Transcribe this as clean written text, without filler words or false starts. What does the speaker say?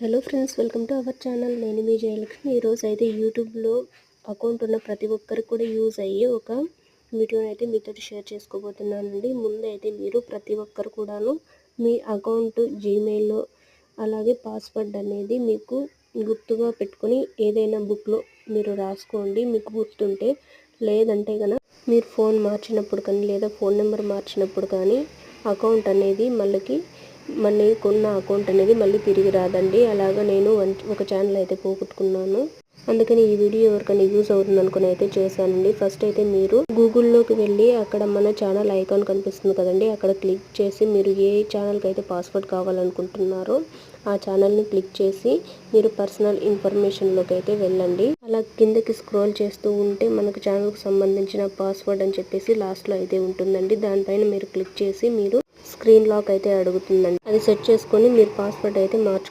Hello friends, welcome to our channel. నేను మీ జయలక్ష్మి. ఈరోజు అయితే యూట్యూబ్లో అకౌంట్ ఉన్న ప్రతి ఒక్కరికి కూడా యూజ్ అయ్యే ఒక వీడియోని అయితే మీతో షేర్ చేసుకోబోతున్నానండి. ముందైతే మీరు ప్రతి ఒక్కరు కూడాను మీ అకౌంట్ జీమెయిల్లో అలాగే పాస్వర్డ్ అనేది మీకు గుర్తుగా పెట్టుకొని ఏదైనా బుక్లో మీరు రాసుకోండి, మీకు గుర్తుంటే. లేదంటే కనుక మీరు ఫోన్ మార్చినప్పుడు కానీ లేదా ఫోన్ నెంబర్ మార్చినప్పుడు కానీ అకౌంట్ అనేది మళ్ళీ కొన్న అకౌంట్ అనేది మళ్ళీ తిరిగి రాదండి. అలాగా నేను ఒక ఛానల్ అయితే పోగొట్టుకున్నాను. అందుకని ఈ వీడియో ఎవరికైనా యూజ్ అవుతుంది అనుకుని అయితే చేశానండి. ఫస్ట్ అయితే మీరు గూగుల్లోకి వెళ్ళి అక్కడ మన ఛానల్ ఐకాన్ కనిపిస్తుంది కదండి, అక్కడ క్లిక్ చేసి మీరు ఏ ఛానల్కి అయితే పాస్వర్డ్ కావాలనుకుంటున్నారో ఆ ఛానల్ని క్లిక్ చేసి మీరు పర్సనల్ ఇన్ఫర్మేషన్లోకి అయితే వెళ్ళండి. అలా కిందకి స్క్రోల్ చేస్తూ ఉంటే మనకు ఛానల్కి సంబంధించిన పాస్వర్డ్ అని చెప్పేసి లాస్ట్లో అయితే ఉంటుందండి. దానిపైన మీరు క్లిక్ చేసి మీరు స్క్రీన్ లాక్ అయితే అడుగుతుందండి. అది సెట్ చేసుకొని మీరు పాస్వర్డ్ అయితే మార్చుకోండి.